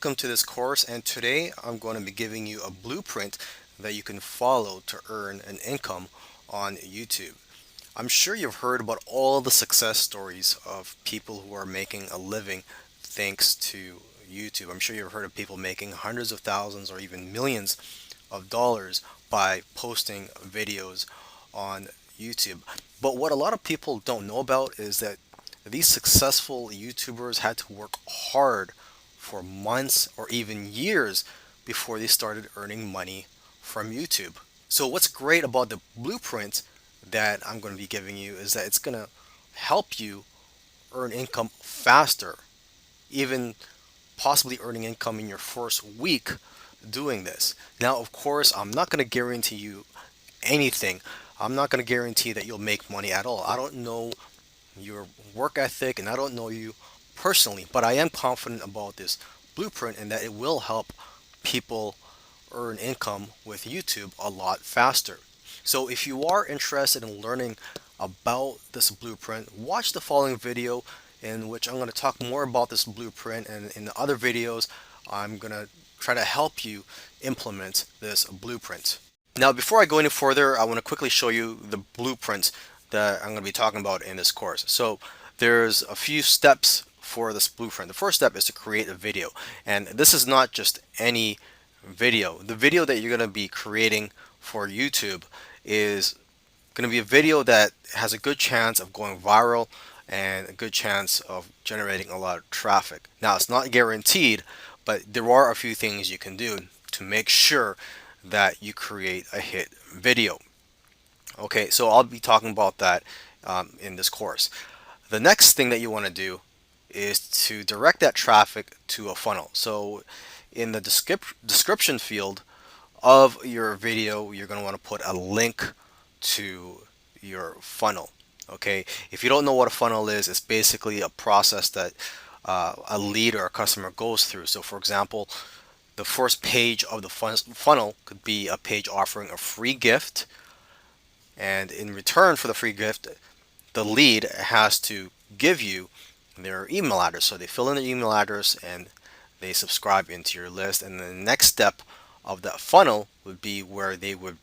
welcome to this course, and today I'm going to be giving you a blueprint that you can follow to earn an income on YouTube. I'm sure you've heard about all the success stories of people who are making a living thanks to YouTube. I'm sure you've heard of people making hundreds of thousands or even millions of dollars by posting videos on YouTube. But what a lot of people don't know about is that these successful YouTubers had to work hard for months or even years before they started earning money from YouTube. So what's great about the blueprint that I'm going to be giving you is that it's going to help you earn income faster, even possibly earning income in your first week doing this. Now, of course, I'm not going to guarantee you anything. I'm not going to guarantee that you'll make money at all. I don't know your work ethic and I don't know you personally, but I am confident about this blueprint and that it will help people earn income with YouTube a lot faster. So if you are interested in learning about this blueprint, watch the following video in which I'm going to talk more about this blueprint, and in the other videos I'm going to try to help you implement this blueprint. Now, before I go any further, I want to quickly show you the blueprint that I'm going to be talking about in this course. So there's a few steps for this blueprint. The first step is to create a video, and this is not just any video. The video that you're going to be creating for YouTube is going to be a video that has a good chance of going viral and a good chance of generating a lot of traffic. Now, it's not guaranteed, but there are a few things you can do to make sure that you create a hit video. Okay, so I'll be talking about that in this course. The next thing that you want to do is to direct that traffic to a funnel. So in the description field of your video, you're going to want to put a link to your funnel. Okay, if you don't know what a funnel is, it's basically a process that a lead or a customer goes through. So for example, the first page of the funnel could be a page offering a free gift, and in return for the free gift, the lead has to give you their email address. So they fill in their email address and they subscribe into your list. And the next step of that funnel would be where they would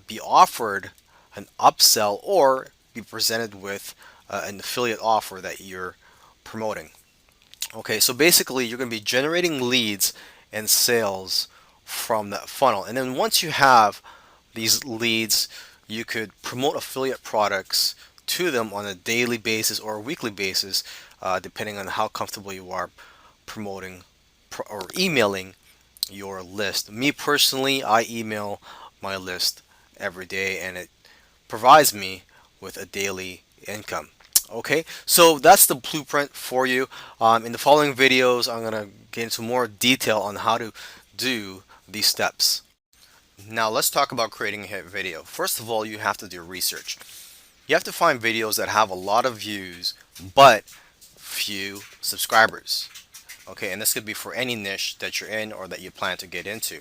be offered an upsell or be presented with an affiliate offer that you're promoting. Okay, so basically you're going to be generating leads and sales from that funnel. And then once you have these leads, you could promote affiliate products to them on a daily basis or a weekly basis, depending on how comfortable you are promoting or emailing your list. Me personally, I email my list every day and it provides me with a daily income. Okay, so that's the blueprint for you. In the following videos, I'm going to get into more detail on how to do these steps. Now let's talk about creating a hit video. First of all, you have to do research. You have to find videos that have a lot of views but few subscribers. Okay, and this could be for any niche that you're in or that you plan to get into.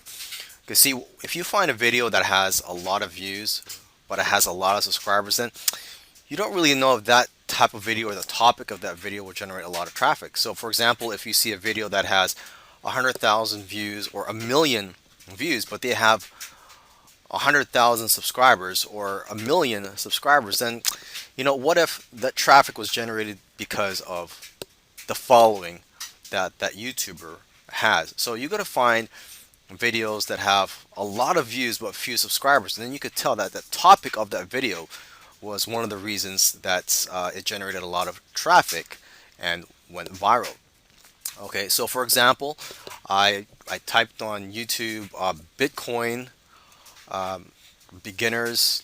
Because see, if you find a video that has a lot of views but it has a lot of subscribers, then you don't really know if that type of video or the topic of that video will generate a lot of traffic. So for example, if you see a video that has 100,000 views or a million views, but they have 100,000 subscribers or a million subscribers, then what if that traffic was generated because of the following that YouTuber has? So you got to find videos that have a lot of views but few subscribers, and then you could tell that the topic of that video was one of the reasons that it generated a lot of traffic and went viral. Okay, so for example, I typed on YouTube Bitcoin beginners,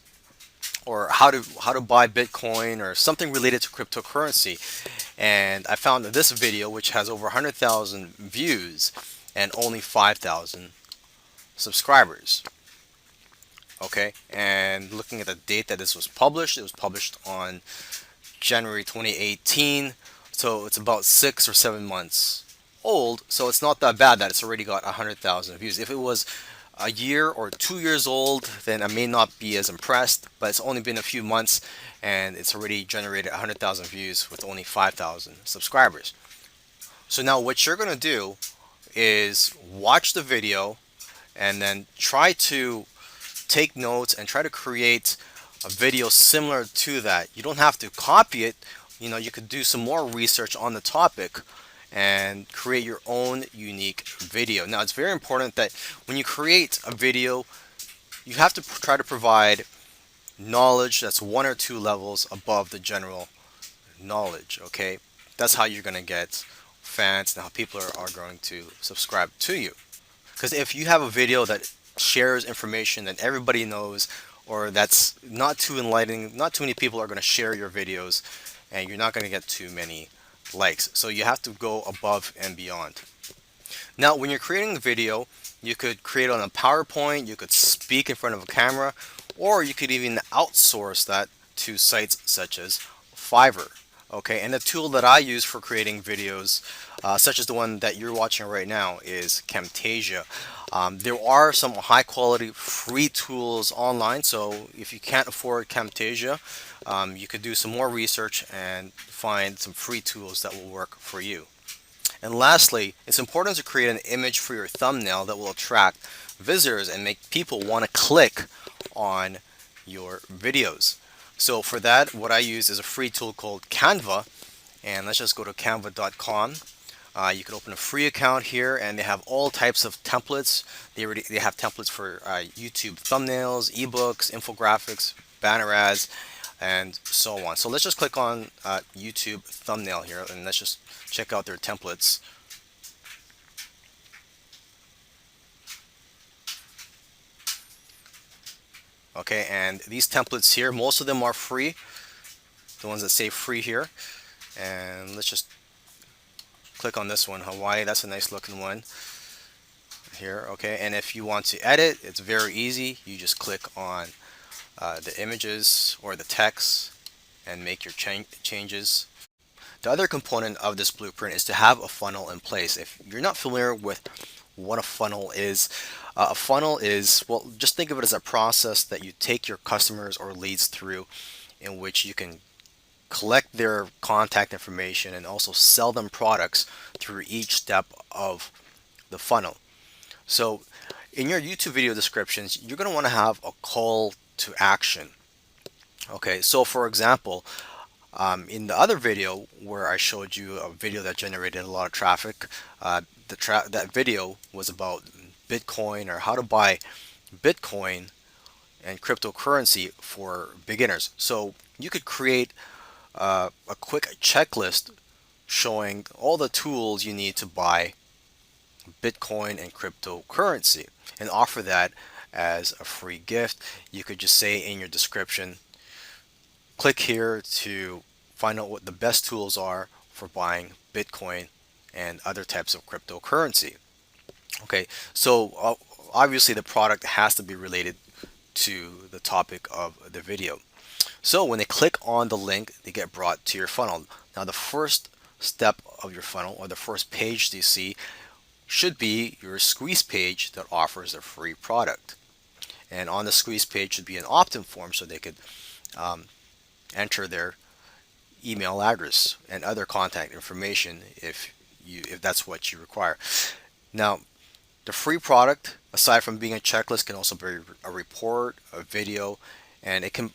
or how to buy Bitcoin, or something related to cryptocurrency, and I found this video which has over 100,000 views and only 5,000 subscribers. Okay, and looking at the date that this was published, it was published on January 2018, so it's about 6 or 7 months old. So it's not that bad that it's already got 100,000 views. If it was a year or 2 years old, then I may not be as impressed, but it's only been a few months and it's already generated 100,000 views with only 5,000 subscribers. So now what you're going to do is watch the video and then try to take notes and try to create a video similar to that. You don't have to copy it. You could do some more research on the topic and create your own unique video. Now, it's very important that when you create a video, you have to try to provide knowledge that's one or two levels above the general knowledge, okay? That's how you're going to get fans and how people are going to subscribe to you. Because if you have a video that shares information that everybody knows, or that's not too enlightening, not too many people are going to share your videos, and you're not going to get too many likes. So you have to go above and beyond. Now, when you're creating a video, you could create on a PowerPoint, you could speak in front of a camera, or you could even outsource that to sites such as Fiverr. Okay, and the tool that I use for creating videos, such as the one that you're watching right now, is Camtasia. There are some high quality free tools online, so if you can't afford Camtasia, you could do some more research and find some free tools that will work for you. And lastly, it's important to create an image for your thumbnail that will attract visitors and make people want to click on your videos. So for that, what I use is a free tool called Canva, and let's just go to canva.com. You can open a free account here, and they have all types of templates. They have templates for YouTube thumbnails, ebooks, infographics, banner ads, and so on. So let's just click on YouTube thumbnail here, and let's just check out their templates. Okay, and these templates here, most of them are free, the ones that say free here. And let's just click on this one, Hawaii. That's a nice looking one here. Okay, and if you want to edit, it's very easy. You just click on the images or the text and make your changes. The other component of this blueprint is to have a funnel in place. If you're not familiar with what a funnel is, well, just think of it as a process that you take your customers or leads through, in which you can collect their contact information and also sell them products through each step of the funnel. So in your YouTube video descriptions, you're going to want to have a call to action. Okay, so for example, in the other video where I showed you a video that generated a lot of traffic, that video was about Bitcoin, or how to buy Bitcoin and cryptocurrency for beginners. So you could create a quick checklist showing all the tools you need to buy Bitcoin and cryptocurrency and offer that as a free gift. You could just say in your description, click here to find out what the best tools are for buying Bitcoin and other types of cryptocurrency. Okay, so obviously the product has to be related to the topic of the video. So when they click on the link, they get brought to your funnel. Now the first step of your funnel, or the first page you see, should be your squeeze page that offers a free product. And on the squeeze page should be an opt-in form, so they could enter their email address and other contact information if that's what you require. Now, the free product, aside from being a checklist, can also be a report, a video, and it can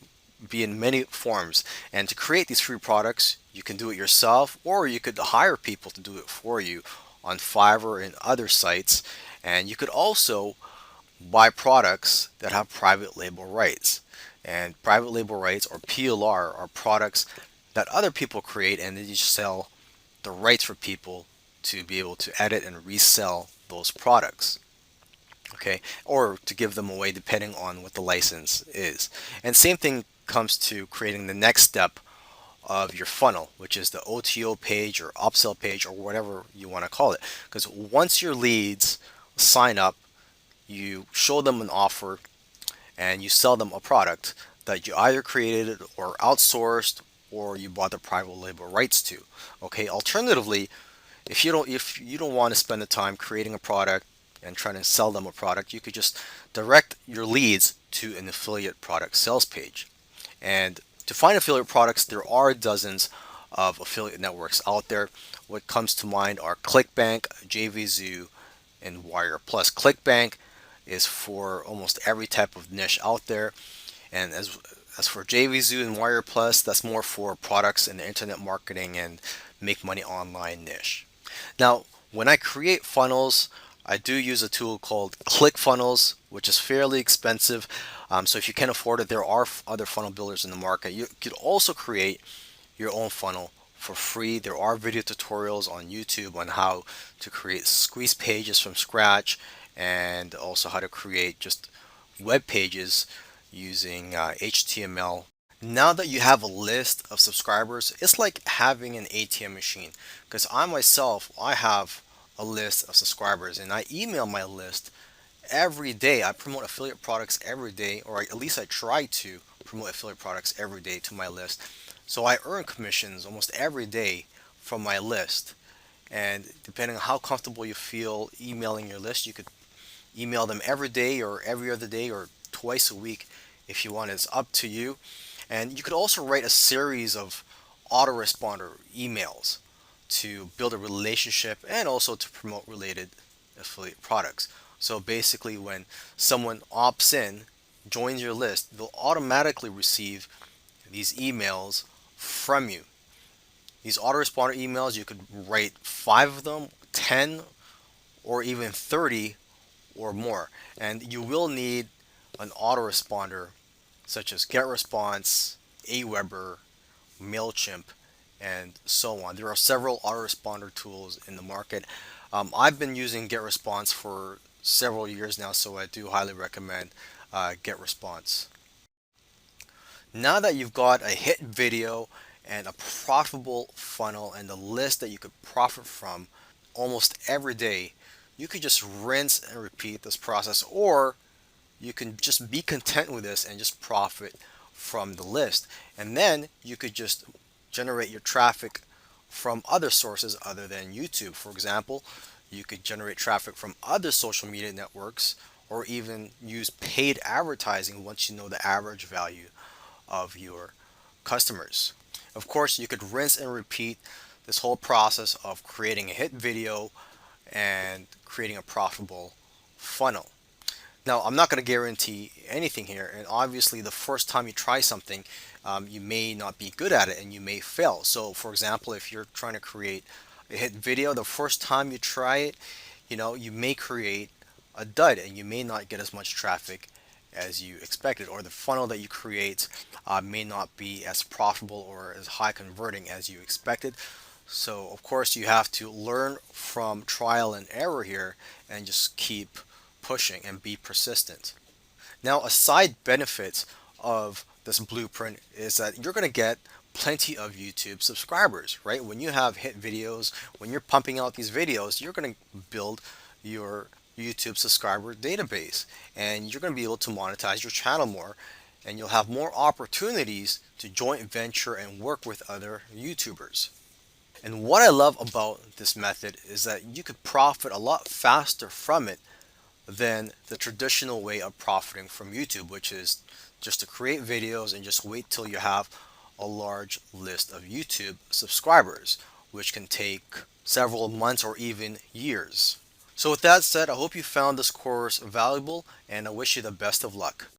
be in many forms. And to create these free products, you can do it yourself, or you could hire people to do it for you on Fiverr and other sites. And you could also buy products that have private label rights. And private label rights, or PLR, are products that other people create, and then you sell the rights for people to be able to edit and resell those products. Okay, or to give them away depending on what the license is. And same thing comes to creating the next step of your funnel, which is the OTO page or upsell page or whatever you want to call it. Because once your leads sign up, you show them an offer and you sell them a product that you either created or outsourced, or you bought the private label rights to. Okay, alternatively, if you don't want to spend the time creating a product and trying to sell them a product, you could just direct your leads to an affiliate product sales page. And to find affiliate products, there are dozens of affiliate networks out there. What comes to mind are ClickBank, JVZoo, and Wire Plus. ClickBank is for almost every type of niche out there, and as for JVZoo and Wire Plus, that's more for products and internet marketing and make money online niche. Now, when I create funnels, I do use a tool called ClickFunnels, which is fairly expensive. So if you can't afford it, there are other funnel builders in the market. You could also create your own funnel for free. There are video tutorials on YouTube on how to create squeeze pages from scratch and also how to create just web pages using HTML. Now that you have a list of subscribers, it's like having an ATM machine, because I myself, I have a list of subscribers and I email my list every day. I promote affiliate products every day, or at least I try to promote affiliate products every day to my list. So I earn commissions almost every day from my list. And depending on how comfortable you feel emailing your list, you could email them every day or every other day or twice a week if you want. It's up to you. And you could also write a series of autoresponder emails to build a relationship and also to promote related affiliate products. So basically, when someone opts in, joins your list, they'll automatically receive these emails from you. These autoresponder emails, you could write 5 of them, 10, or even 30 or more. And you will need an autoresponder such as GetResponse, Aweber, MailChimp, and so on. There are several autoresponder tools in the market. I've been using GetResponse for several years now, so I do highly recommend GetResponse. Now that you've got a hit video and a profitable funnel and a list that you could profit from almost every day, you could just rinse and repeat this process, or you can just be content with this and just profit from the list. And then you could just generate your traffic from other sources other than YouTube. For example, you could generate traffic from other social media networks or even use paid advertising once you know the average value of your customers. Of course, you could rinse and repeat this whole process of creating a hit video and creating a profitable funnel. Now, I'm not going to guarantee anything here, and obviously, the first time you try something, you may not be good at it and you may fail. So, for example, if you're trying to create a hit video, the first time you try it, you may create a dud and you may not get as much traffic as you expected, or the funnel that you create may not be as profitable or as high converting as you expected. So, of course, you have to learn from trial and error here and just keep pushing and be persistent. Now, a side benefit of this blueprint is that you're going to get plenty of YouTube subscribers, right? When you have hit videos, when you're pumping out these videos, you're going to build your YouTube subscriber database and you're going to be able to monetize your channel more, and you'll have more opportunities to joint venture and work with other YouTubers. And what I love about this method is that you could profit a lot faster from it than the traditional way of profiting from YouTube, which is just to create videos and just wait till you have a large list of YouTube subscribers, which can take several months or even years. So with that said, I hope you found this course valuable and I wish you the best of luck.